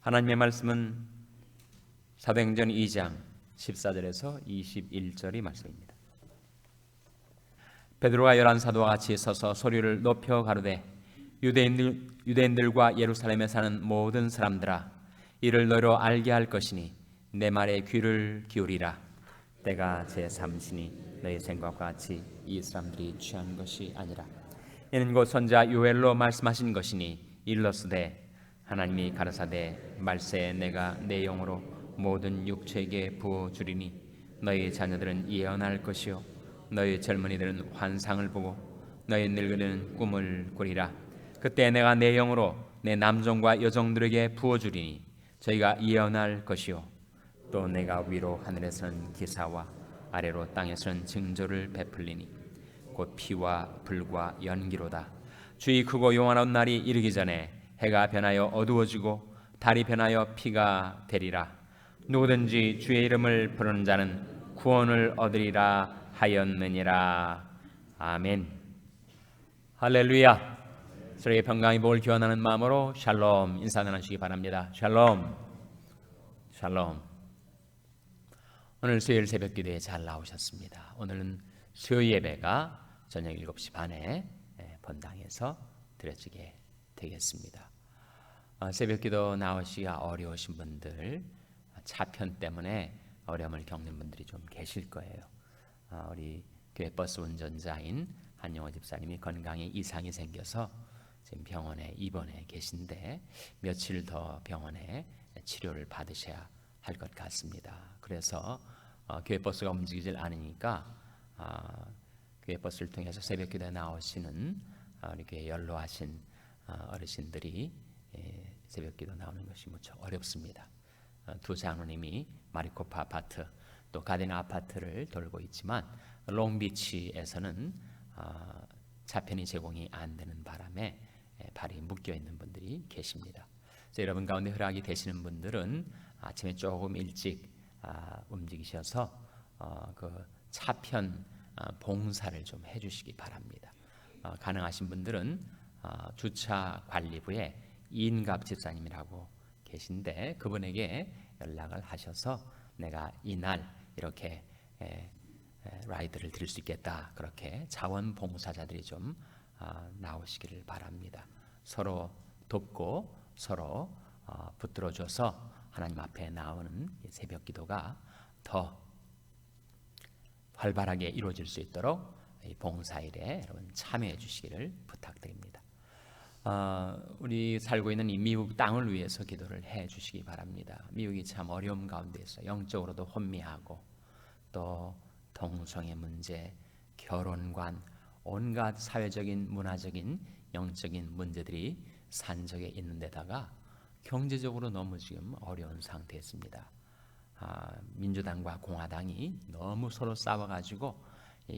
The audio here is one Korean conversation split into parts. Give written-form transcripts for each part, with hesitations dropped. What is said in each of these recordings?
하나님의 말씀은 사도행전 2장 14절에서 21절의 말씀입니다. 베드로가 11사도와 같이 서서 소리를 높여 가로되 유대인들과 예루살렘에 사는 모든 사람들아, 이를 너희로 알게 할 것이니 내 말에 귀를 기울이라. 때가 제3시니 너희 생각과 같이 이 사람들이 취한 것이 아니라 이는 곧 선지자 요엘로 말씀하신 것이니 일러스되 하나님이 가라사대 말세에 내가 내 영으로 모든 육체에게 부어 주리니 너희 자녀들은 예언할 것이요 너희 젊은이들은 환상을 보고 너희 늙은이는 꿈을 꾸리라. 그때 내가 내 영으로 내 남종과 여종들에게 부어 주리니 저희가 예언할 것이요 또 내가 위로 하늘에서는 기사와 아래로 땅에서는 징조를 베풀리니 곧 피와 불과 연기로다. 주의 크고 용화로운 날이 이르기 전에 해가 변하여 어두워지고 달이 변하여 피가 되리라. 누구든지 주의 이름을 부르는 자는 구원을 얻으리라 하였느니라. 아멘. 할렐루야. 서로의 평강의 복을 기원하는 마음으로 샬롬 인사 나누시기 바랍니다. 샬롬. 샬롬. 오늘 수요일 새벽 기도에 잘 나오셨습니다. 오늘은 수요 예배가 저녁 7시 반에 본당에서 드려지게 되겠습니다. 새벽 기도 나오시기가 어려우신 분들, 차편 때문에 어려움을 겪는 분들이 좀 계실 거예요. 우리 교회 버스 운전자인 한영호 집사님이 건강에 이상이 생겨서 지금 병원에 입원해 계신데 며칠 더 병원에 치료를 받으셔야 할 것 같습니다. 그래서 교회 버스가 움직이질 않으니까 교회 버스를 통해서 새벽 기도에 나오시는 우리 교회 연로하신 어르신들이 새벽 기도 나오는 것이 무척 어렵습니다. 두 장로님이 마리코파 아파트 또 가데나 아파트를 돌고 있지만 롱비치에서는 차편이 제공이 안 되는 바람에 발이 묶여 있는 분들이 계십니다. 그래서 여러분 가운데 허락이 되시는 분들은 아침에 조금 일찍 움직이셔서 그 차편 봉사를 좀 해주시기 바랍니다. 가능하신 분들은 주차 관리부에 이인갑 집사님이라고 계신데 그분에게 연락을 하셔서 내가 이날 이렇게 라이드를 드릴 수 있겠다, 그렇게 자원봉사자들이 좀 나오시기를 바랍니다. 서로 돕고 서로 붙들어줘서 하나님 앞에 나오는 새벽 기도가 더 활발하게 이루어질 수 있도록 이 봉사일에 여러분 참여해 주시기를 부탁드립니다. 우리 살고 있는 이 미국 땅을 위해서 기도를 해 주시기 바랍니다. 미국이 참 어려움 가운데서 영적으로도 혼미하고 또 동성애 문제, 결혼관, 온갖 사회적인 문화적인 영적인 문제들이 산적에 있는 데다가 경제적으로 너무 지금 어려운 상태였습니다. 민주당과 공화당이 너무 서로 싸워가지고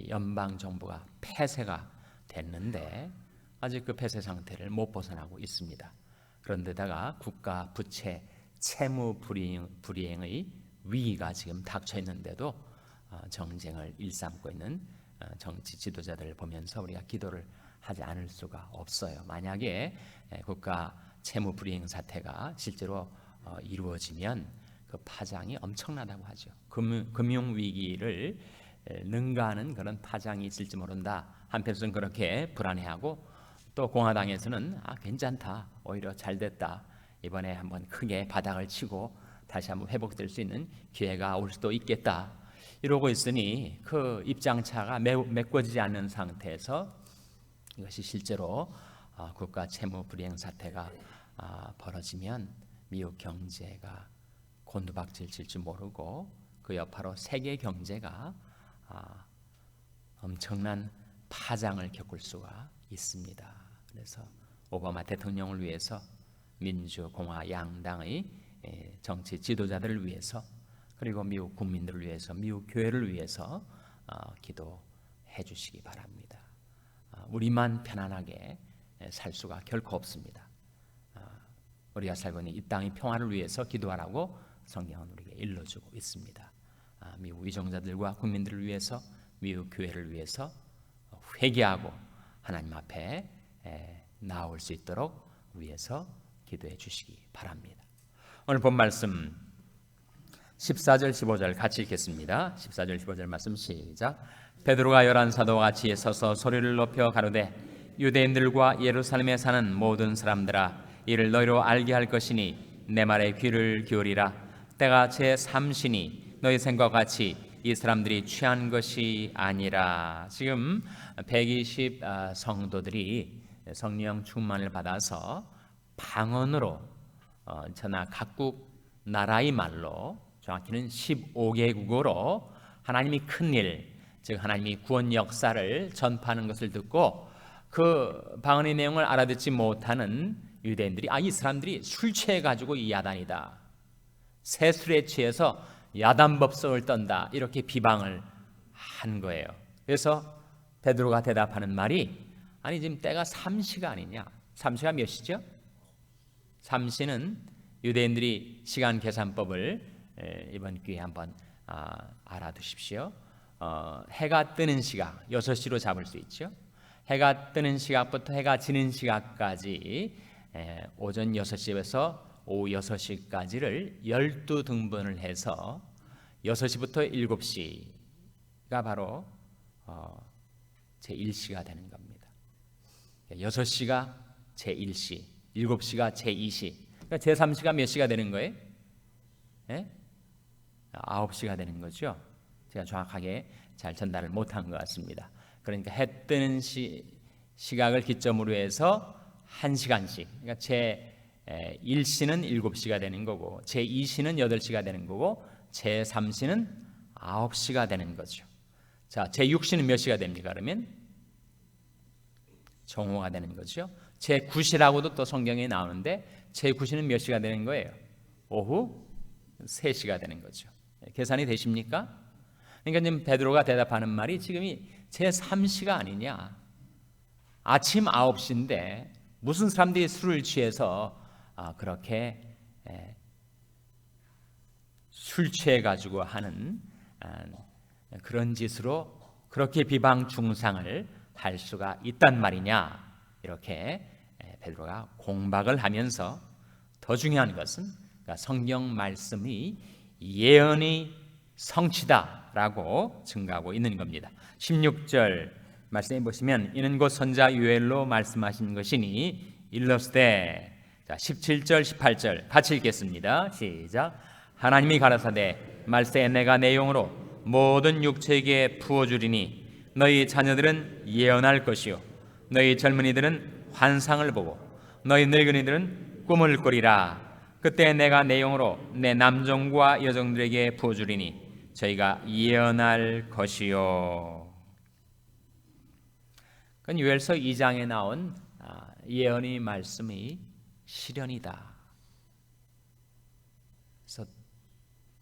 연방 정부가 폐쇄가 됐는데 아직 그 폐쇄 상태를 못 벗어나고 있습니다. 그런데다가 국가 부채 채무 불이행의 위기가 지금 닥쳐 있는데도 정쟁을 일삼고 있는 정치 지도자들을 보면서 우리가 기도를 하지 않을 수가 없어요. 만약에 국가 채무 불이행 사태가 실제로 이루어지면 그 파장이 엄청나다고 하죠. 금융 위기를 능가하는 그런 파장이 있을지 모른다. 한편으로는 그렇게 불안해하고 또 공화당에서는 괜찮다, 오히려 잘 됐다, 이번에 한번 크게 바닥을 치고 다시 한번 회복될 수 있는 기회가 올 수도 있겠다, 이러고 있으니 그 입장차가 메꿔지지 않는 상태에서 이것이 실제로 국가 채무 불이행 사태가 벌어지면 미국 경제가 곤두박질 칠 줄 모르고 그 여파로 세계 경제가 엄청난 파장을 겪을 수가 있습니다. 그래서 오바마 대통령을 위해서 민주 공화 양당의 정치 지도자들을 위해서 그리고 미국 국민들을 위해서 미국 교회를 위해서 기도해 주시기 바랍니다. 우리만 편안하게 살 수가 결코 없습니다. 우리가 살고 있는 이 땅의 평화를 위해서 기도하라고 성경은 우리에게 일러주고 있습니다. 미국 위정자들과 국민들을 위해서 미국 교회를 위해서 회개하고 하나님 앞에 나올 수 있도록 위해서 기도해 주시기 바랍니다. 오늘 본 말씀 14절 15절 같이 읽겠습니다. 14절 15절 말씀 시작. 베드로가 열한 사도와 같이 서서 소리를 높여 가로되 유대인들과 예루살렘에 사는 모든 사람들아 이를 너희로 알게 할 것이니 내 말에 귀를 기울이라. 때가 제 삼시니 너희 생각과 같이 이 사람들이 취한 것이 아니라. 지금 120 성도들이 성령 충만을 받아서 방언으로 전하 각국 나라의 말로 정확히는 15개국어로 하나님이 큰 일, 즉 하나님이 구원 역사를 전파하는 것을 듣고 그 방언의 내용을 알아듣지 못하는 유대인들이 이 사람들이 술 취해가지고 이 야단이다, 새술에 취해서 야단법석을 떤다, 이렇게 비방을 한 거예요. 그래서 베드로가 대답하는 말이 아니 지금 때가 삼시가 아니냐. 삼시가 몇 시죠? 삼시는 유대인들이 시간 계산법을 이번 기회에 한번 알아두십시오. 해가 뜨는 시각 6시로 잡을 수 있죠. 해가 뜨는 시각부터 해가 지는 시각까지 오전 6시에서 오후 6시까지를 12등분을 해서 6시부터 7시가 바로 제1시가 되는 겁니다. 6시가 제1시, 7시가 제2시, 그러니까 제3시가 몇 시가 되는 거예요? 9시가 되는 거죠. 제가 정확하게 잘 전달을 못한 것 같습니다. 그러니까 해 뜨는 시각을 기점으로 해서 1시간씩, 그러니까 제1시는 7시가 되는 거고 제2시는 8시가 되는 거고 제3시는 9시가 되는 거죠. 자, 제6시는 몇 시가 됩니까? 그러면 정오가 되는 거죠. 제9시라고도 또 성경에 나오는데 제9시는 몇 시가 되는 거예요? 오후 3시가 되는 거죠. 계산이 되십니까? 그러니까 지금 베드로가 대답하는 말이 지금이 제3시가 아니냐. 아침 9시인데 무슨 사람들이 술을 취해서 그렇게 술 취해가지고 하는 그런 짓으로 그렇게 비방 중상을 할 수가 있단 말이냐. 이렇게 베드로가 공박을 하면서 더 중요한 것은 그러니까 성경 말씀이 예언이 성취다라고 증가하고 있는 겁니다. 16절 말씀해 보시면 이는 곧 선자 요엘로 말씀하신 것이니 일러스되. 자, 17절 18절 같이 읽겠습니다. 시작. 하나님이 가라사대 말세 내가 내 영으로 모든 육체에게 부어주리니 너희 자녀들은 예언할 것이요 너희 젊은이들은 환상을 보고 너희 늙은이들은 꿈을 꾸리라. 그때 내가 내 영으로 내 남종과 여종들에게 부어주리니 저희가 예언할 것이요. 그건 요엘서 2장에 나온 예언의 말씀이 실현이다. 그래서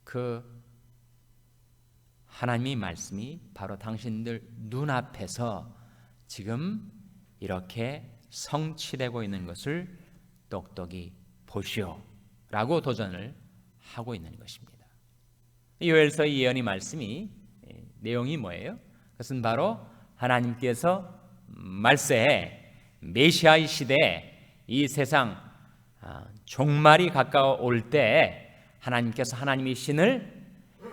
그 하나님의 말씀이 바로 당신들 눈앞에서 지금 이렇게 성취되고 있는 것을 똑똑히 보시오 라고 도전을 하고 있는 것입니다. 요엘서의 예언의 말씀이 내용이 뭐예요? 그것은 바로 하나님께서 말세에 메시아의 시대에 이 세상 종말이 가까워 올 때 하나님께서 하나님의 신을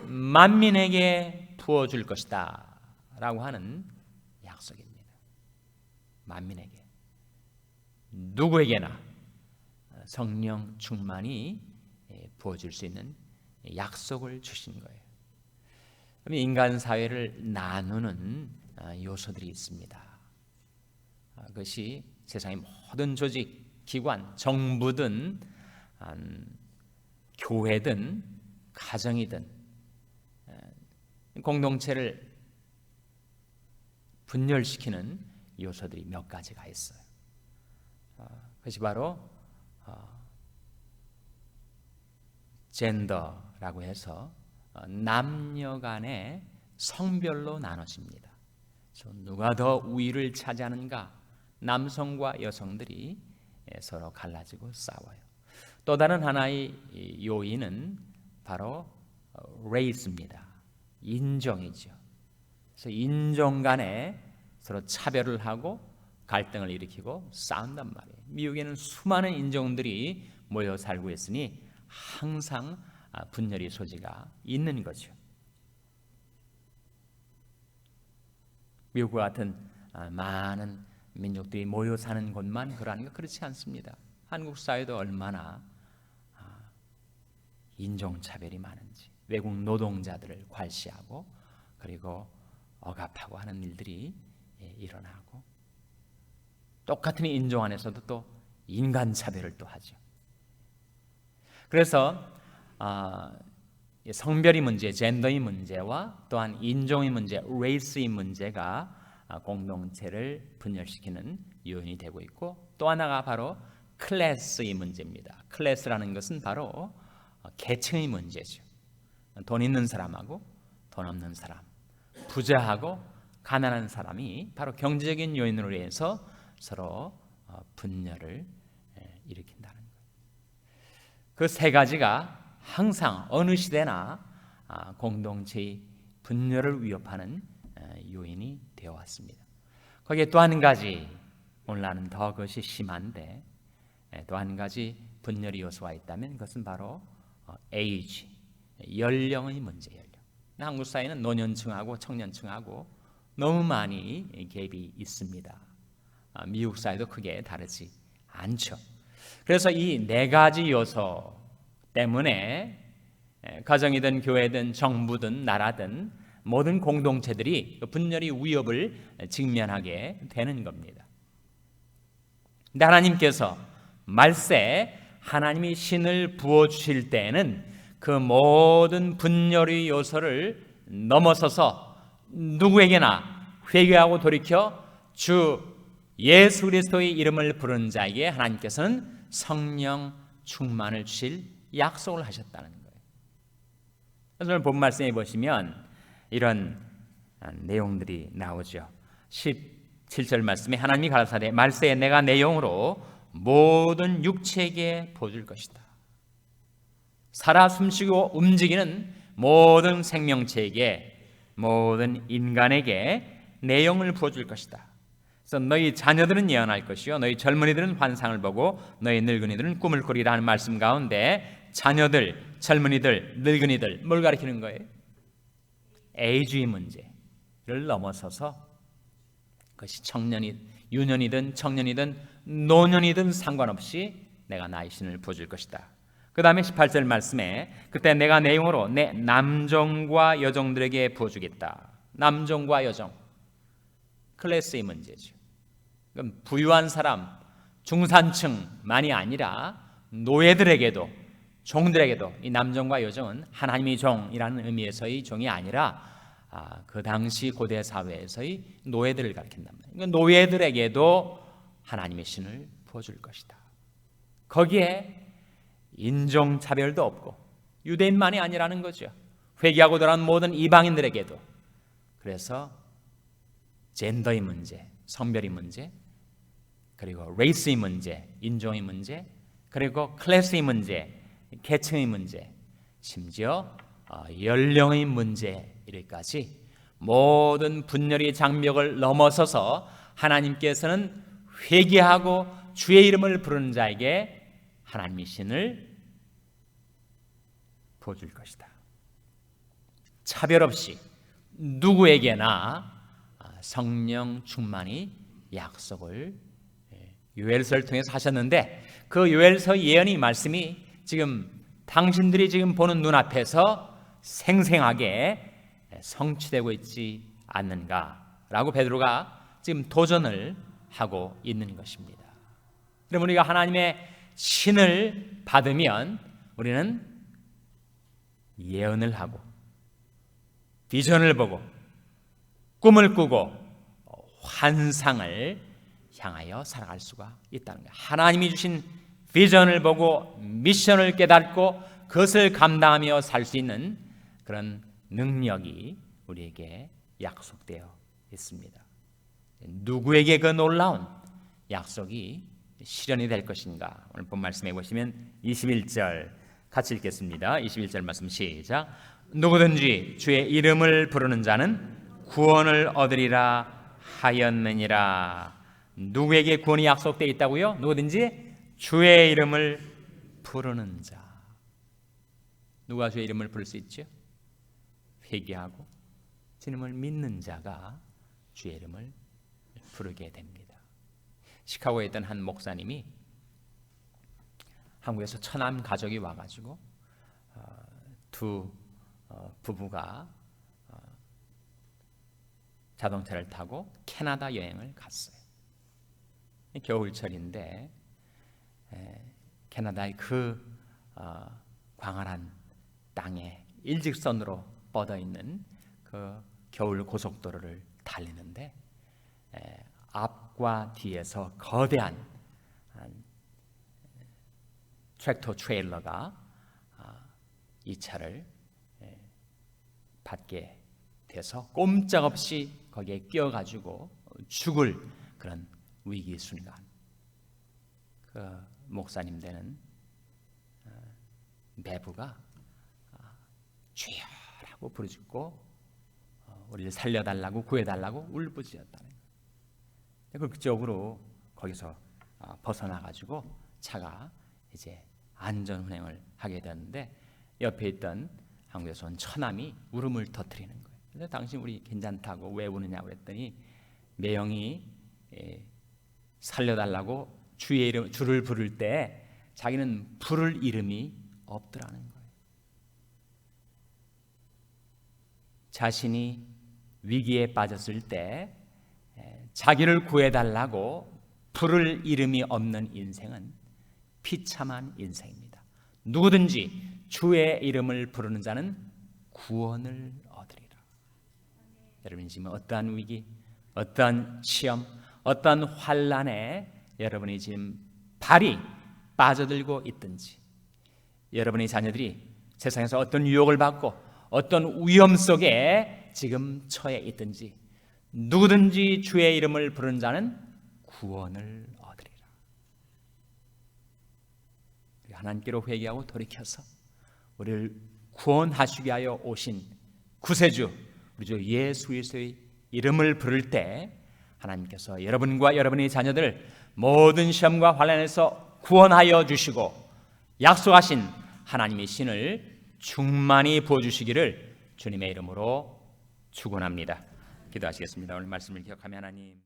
만민에게 부어줄 것이다 라고 하는 약속입니다. 만민에게, 누구에게나 성령 충만이 부어줄 수 있는 약속을 주신 거예요. 그럼 인간 사회를 나누는 요소들이 있습니다. 그것이 세상의 모든 조직, 기관, 정부든 교회든 가정이든 공동체를 분열시키는 요소들이 몇 가지가 있어요. 그것이 바로 젠더라고 해서 남녀 간의 성별로 나눠집니다. 누가 더 우위를 차지하는가? 남성과 여성들이 서로 갈라지고 싸워요. 또 다른 하나의 요인은 바로 레이스입니다. 인종이죠. 그래서 인종 간에 서로 차별을 하고 갈등을 일으키고 싸운단 말이에요. 미국에는 수많은 인종들이 모여 살고 있으니 항상 분열의 소지가 있는 거죠. 미국과 같은 많은 민족들이 모여 사는 곳만 그러하니까 그렇지 않습니다. 한국 사회도 얼마나 인종차별이 많은지, 외국 노동자들을 괄시하고 그리고 억압하고 하는 일들이 일어나고, 똑같은 인종 안에서도 또 인간차별을 또 하죠. 그래서 성별의 문제, 젠더의 문제와 또한 인종의 문제, 레이스의 문제가 공동체를 분열시키는 요인이 되고 있고, 또 하나가 바로 클래스의 문제입니다. 클래스라는 것은 바로 계층의 문제죠. 돈 있는 사람하고 돈 없는 사람, 부자하고 가난한 사람이 바로 경제적인 요인으로 인해서 서로 분열을 일으킨다는 거예요. 그 세 가지가 항상 어느 시대나 공동체의 분열을 위협하는 요인이 되어 왔습니다. 거기에 또 한 가지, 오늘날은 더 그것이 심한데, 또 한 가지 분열의 요소가 있다면 그것은 바로 에이지, 연령의 문제예요. 한국 사회는 노년층하고 청년층하고 너무 많이 갭이 있습니다. 미국 사회도 크게 다르지 않죠. 그래서 이 네 가지 요소 때문에 가정이든 교회든 정부든 나라든 모든 공동체들이 분열의 위협을 직면하게 되는 겁니다. 근데 하나님께서 말세 하나님이 신을 부어주실 때에는 그 모든 분열의 요소를 넘어서서 누구에게나 회개하고 돌이켜 주 예수 그리스도의 이름을 부르는 자에게 하나님께서는 성령 충만을 주실 약속을 하셨다는 거예요. 그래서 오늘 본 말씀에 보시면 이런 내용들이 나오죠. 17절 말씀에 하나님이 가라사대 말세에 내가 내 영으로 모든 육체에게 부어줄 것이다. 살아 숨쉬고 움직이는 모든 생명체에게, 모든 인간에게 내 영을 부어줄 것이다. 그래서 너희 자녀들은 예언할 것이요 너희 젊은이들은 환상을 보고 너희 늙은이들은 꿈을 꾸리라 하는 말씀 가운데 자녀들, 젊은이들, 늙은이들 뭘 가리키는 거예요? 에이지의 문제를 넘어서서 그것이 유년이든 청년이든 노년이든 상관없이 내가 나의 신을 부어줄 것이다. 그 다음에 18절 말씀에 그때 내가 내 영으로 내 남종과 여종들에게 부어주겠다. 남종과 여종, 클래스의 문제죠. 그럼 부유한 사람, 중산층만이 아니라 노예들에게도, 종들에게도 이 남종과 여종은 하나님의 종이라는 의미에서의 종이 아니라 그 당시 고대 사회에서의 노예들을 가리킨단 말이에요. 그러니까 노예들에게도 하나님의 신을 부어줄 것이다. 거기에 인종차별도 없고 유대인만이 아니라는 거죠. 회개하고 돌아온 모든 이방인들에게도. 그래서 젠더의 문제, 성별의 문제, 그리고 레이스의 문제, 인종의 문제, 그리고 클래스의 문제, 계층의 문제, 심지어 연령의 문제 이르기까지 모든 분열의 장벽을 넘어서서 하나님께서는 회개하고 주의 이름을 부르는 자에게 하나님의 신을 부어줄 것이다. 차별 없이 누구에게나 성령 충만이 약속을 요엘서를 통해서 하셨는데, 그 요엘서 예언의 말씀이 지금 당신들이 지금 보는 눈앞에서 생생하게 성취되고 있지 않는가라고 베드로가 지금 도전을 하고 있는 것입니다. 그럼 우리가 하나님의 신을 받으면 우리는 예언을 하고 비전을 보고 꿈을 꾸고 환상을 향하여 살아갈 수가 있다는 거예요. 하나님이 주신 비전을 보고 미션을 깨닫고 그것을 감당하며 살 수 있는 그런 능력이 우리에게 약속되어 있습니다. 누구에게 그 놀라운 약속이 실현이 될 것인가? 오늘 본 말씀해 보시면 21절 같이 읽겠습니다. 21절 말씀 시작. 누구든지 주의 이름을 부르는 자는 구원을 얻으리라 하였느니라. 누구에게 구원이 약속되어 있다고요? 누구든지 주의 이름을 부르는 자. 누가 주의 이름을 부를 수 있죠? 회개하고 주님을 믿는 자가 주의 이름을 부르게 됩니다. 시카고에 있던 한 목사님이 한국에서 처남 가족이 와가지고 두 부부가 자동차를 타고 캐나다 여행을 갔어요. 겨울철인데 캐나다의 그 광활한 땅에 일직선으로 뻗어 있는 그 겨울 고속도로를 달리는데 앞과 뒤에서 거대한 트랙터 트레일러가 이 차를 받게 돼서 꼼짝없이 거기에 끼어가지고 죽을 그런 위기 순간, 그 목사님 되는 매부가 주여라고 부르짖고 우리를 살려달라고 구해달라고 울부짖었다는 거예요. 극적으로 거기서 벗어나가지고 차가 이제 안전 운행을 하게 되는데 옆에 있던 한국에서 온 처남이 울음을 터뜨리는 거예요. 그래서 당신 우리 괜찮다고 왜 우느냐고 그랬더니 매형이 살려달라고 주의 이름, 주를 부를 때 자기는 부를 이름이 없더라는 거예요. 자신이 위기에 빠졌을 때 자기를 구해달라고 부를 이름이 없는 인생은 비참한 인생입니다. 누구든지 주의 이름을 부르는 자는 구원을 얻으리라. 여러분 지금 어떠한 위기, 어떠한 시험, 어떠한 환난에 여러분이 지금 발이 빠져들고 있든지, 여러분의 자녀들이 세상에서 어떤 유혹을 받고 어떤 위험 속에 지금 처해 있든지, 누구든지 주의 이름을 부르는 자는 구원을 얻으리라. 하나님께로 회개하고 돌이켜서 우리를 구원하시기 위하여 오신 구세주 우리 주 예수 그리스도의 이름을 부를 때 하나님께서 여러분과 여러분의 자녀들 모든 시험과 환난에서 구원하여 주시고 약속하신 하나님의 신을 충만히 부어주시기를 주님의 이름으로 축원합니다. 기도하시겠습니다. 오늘 말씀을 기억하며 하나님